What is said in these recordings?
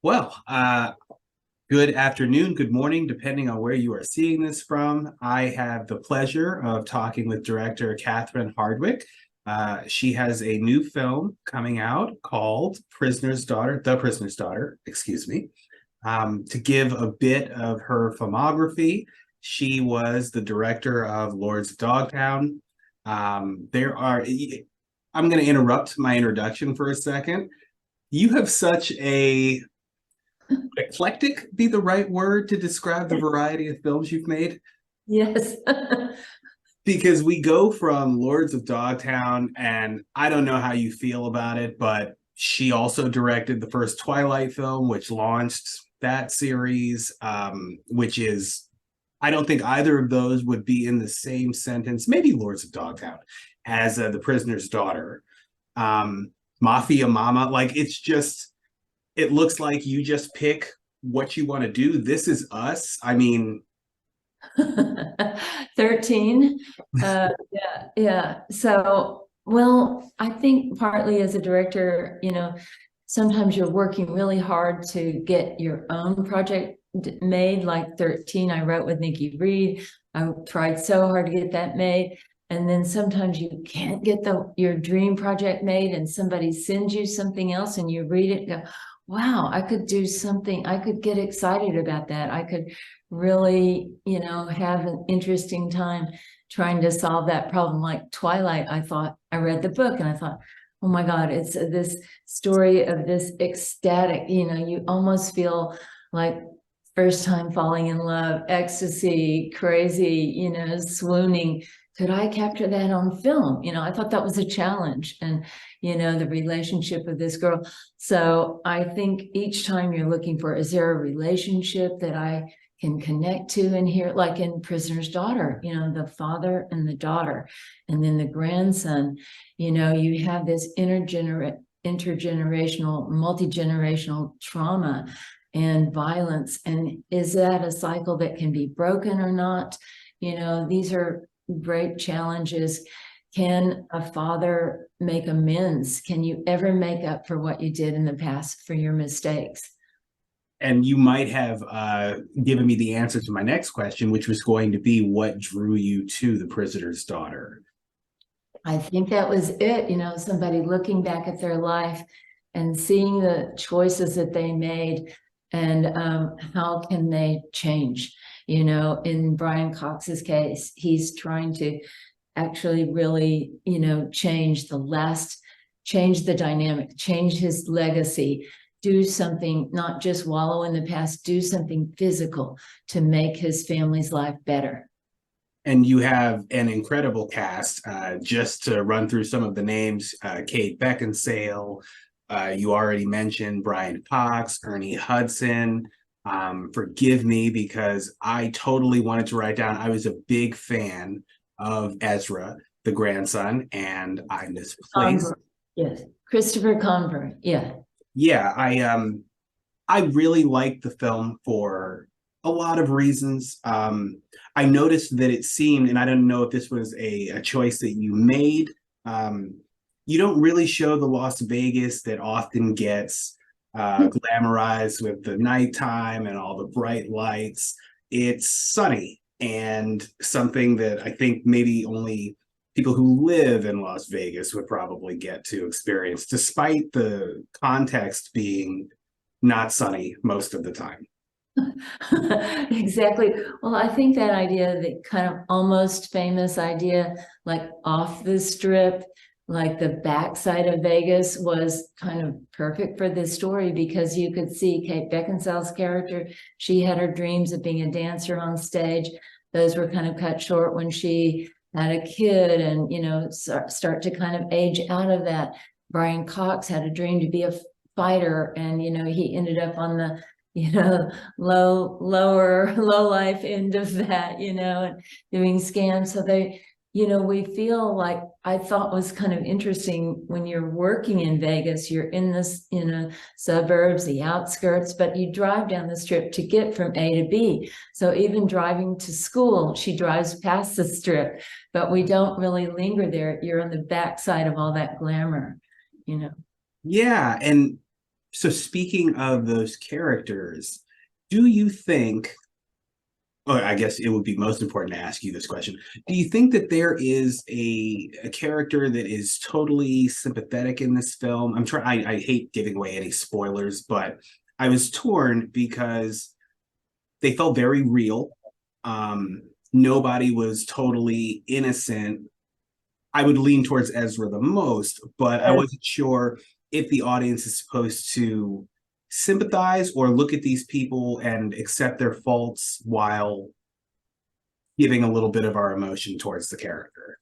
Well, good afternoon, good morning, depending on where you are seeing this from. I have the pleasure of talking with director Catherine Hardwicke. She has a new film coming out called The Prisoner's Daughter, excuse me. To give a bit of her filmography, she was the director of Lords of Dogtown. I'm going to interrupt my introduction for a second. You have such a eclectic be the right word to describe the variety of films you've made? Yes. Because we go from Lords of Dogtown, and I don't know how you feel about it, but she also directed the first Twilight film, which launched that series, which is, I don't think either of those would be in the same sentence, maybe Lords of Dogtown, as The Prisoner's Daughter. Mafia Mama, like it's just, it looks like you just pick what you want to do. This is us. I mean, 13. Yeah. So, well, I think partly as a director, sometimes you're working really hard to get your own project made. Like 13, I wrote with Nikki Reed. I tried so hard to get that made. And then sometimes you can't get your dream project made, and somebody sends you something else and you read it and go, wow, I could do something. I could get excited about that. I could really, have an interesting time trying to solve that problem. Like Twilight, I read the book and I thought, oh my God, it's this story of this ecstatic, you almost feel like first time falling in love, ecstasy, crazy, swooning. Could I capture that on film? I thought that was a challenge. And, the relationship of this girl. So I think each time you're looking for, is there a relationship that I can connect to in here, like in Prisoner's Daughter, the father and the daughter, and then the grandson, you have this intergenerational, multi-generational trauma and violence. And is that a cycle that can be broken or not? These are great challenges. Can a father make amends? Can you ever make up for what you did in the past, for your mistakes? and you might have given me the answer to my next question, which was going to be what drew you to The Prisoner's Daughter. I think that was it, somebody looking back at their life and seeing the choices that they made, and how can they change? In Brian Cox's case, he's trying to actually really, change change the dynamic, change his legacy, do something, not just wallow in the past, do something physical to make his family's life better. And you have an incredible cast. Just to run through some of the names, Kate Beckinsale, you already mentioned Brian Cox, Ernie Hudson. Forgive me because I totally wanted to write down, I was a big fan of Ezra, the grandson, and I misplaced. Convery, yes. Christopher Convery, yeah. Yeah, I really liked the film for a lot of reasons. I noticed that it seemed, and I don't know if this was a choice that you made. You don't really show the Las Vegas that often gets glamorized with the nighttime and all the bright lights. It's sunny and something that I think maybe only people who live in Las Vegas would probably get to experience, despite the context being not sunny most of the time. Exactly. Well, I think that idea, the kind of almost famous idea, like off the strip, like the backside of Vegas, was kind of perfect for this story, because you could see Kate Beckinsale's character. She had her dreams of being a dancer on stage. Those were kind of cut short when she had a kid, and, start to kind of age out of that. Brian Cox had a dream to be a fighter, and, he ended up on the low life end of that, and doing scams. So we feel like, I thought was kind of interesting, when you're working in Vegas, you're in this, suburbs, the outskirts, but you drive down the strip to get from A to B. So even driving to school, she drives past the strip, but we don't really linger there. You're on the backside of all that glamour. Yeah, and So speaking of those characters, do you think, or I guess it would be most important to ask you this question. Do you think that there is a character that is totally sympathetic in this film? I hate giving away any spoilers, but I was torn because they felt very real. Nobody was totally innocent. I would lean towards Ezra the most, but I wasn't sure if the audience is supposed to sympathize or look at these people and accept their faults while giving a little bit of our emotion towards the character.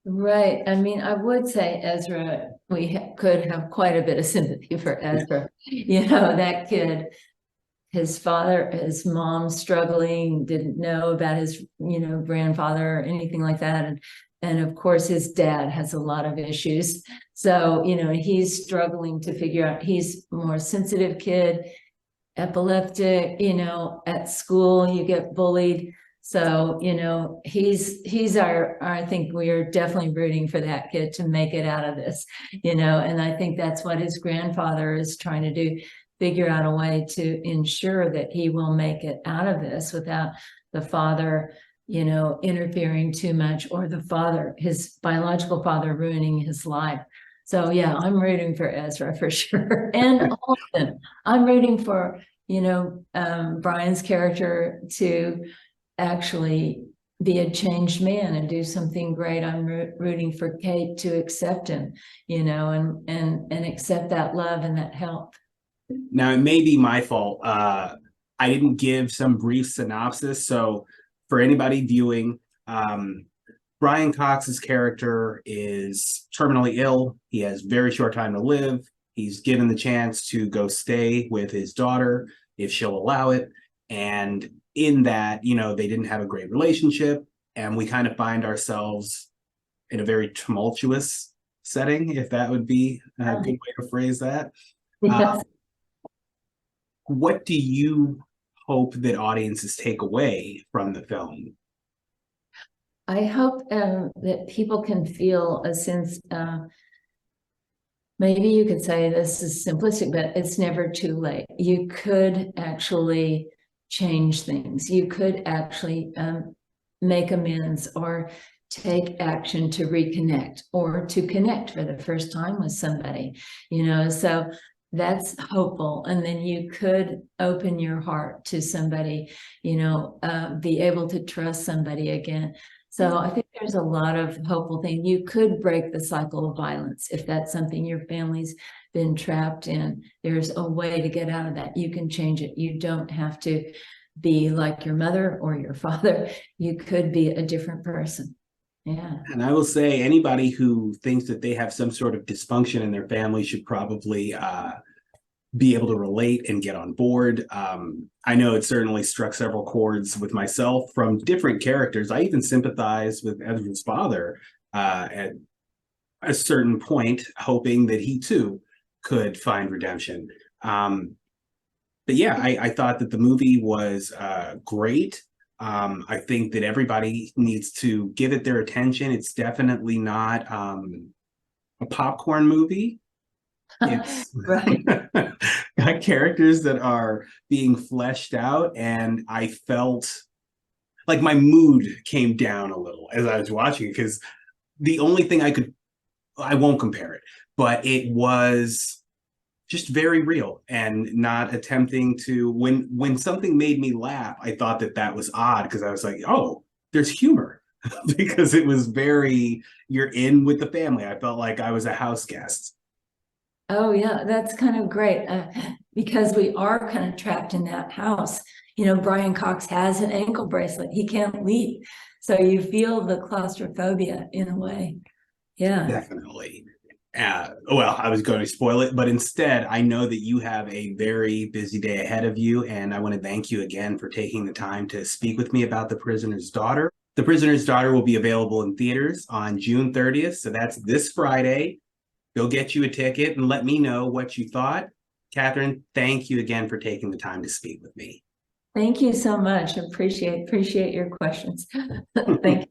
Right. I mean, I would say Ezra, could have quite a bit of sympathy for Ezra. You know, that kid, his father, his mom struggling, didn't know about his, grandfather or anything like that. And of course, his dad has a lot of issues. So, he's struggling to figure out, he's a more sensitive kid, epileptic, at school, you get bullied. So, he's I think we are definitely rooting for that kid to make it out of this, and I think that's what his grandfather is trying to do, figure out a way to ensure that he will make it out of this without the father, interfering too much, or his biological father, ruining his life. So yeah, I'm rooting for Ezra for sure. And all of them. I'm rooting for, Brian's character to actually be a changed man and do something great. I'm rooting for Kate to accept him, and accept that love and that help. Now, it may be my fault. I didn't give some brief synopsis. So, for anybody viewing, Brian Cox's character is terminally ill. He has very short time to live. He's given the chance to go stay with his daughter if she'll allow it. And in that, they didn't have a great relationship. And we kind of find ourselves in a very tumultuous setting, if that would be a good way to phrase that. Yes. What do you hope that audiences take away from the film? I hope that people can feel a sense, maybe you could say this is simplistic, but it's never too late. You could actually change things. You could actually make amends or take action to reconnect or to connect for the first time with somebody, so that's hopeful. And then you could open your heart to somebody, be able to trust somebody again. So I think there's a lot of hopeful things. You could break the cycle of violence if that's something your family's been trapped in. There's a way to get out of that. You can change it. You don't have to be like your mother or your father. You could be a different person. Yeah. And I will say, anybody who thinks that they have some sort of dysfunction in their family should probably be able to relate and get on board. I know it certainly struck several chords with myself from different characters. I even sympathize with Ezra's father at a certain point, hoping that he too could find redemption. But yeah, I thought that the movie was great. I think that everybody needs to give it their attention. It's definitely not a popcorn movie. It's Right. got characters that are being fleshed out, and I felt like my mood came down a little as I was watching it, because the only thing I won't compare it, but it was just very real and not attempting to, when something made me laugh, I thought that was odd, because I was like, oh, there's humor. Because it was very, you're in with the family. I felt like I was a house guest. Oh yeah, that's kind of great, because we are kind of trapped in that house. Brian Cox has an ankle bracelet. He can't leave. So you feel the claustrophobia in a way. Yeah. Definitely. Well, I was going to spoil it, but instead, I know that you have a very busy day ahead of you, and I want to thank you again for taking the time to speak with me about The Prisoner's Daughter. The Prisoner's Daughter will be available in theaters on June 30th, so that's this Friday. Go get you a ticket and let me know what you thought. Catherine, thank you again for taking the time to speak with me. Thank you so much. Appreciate your questions. Thank you.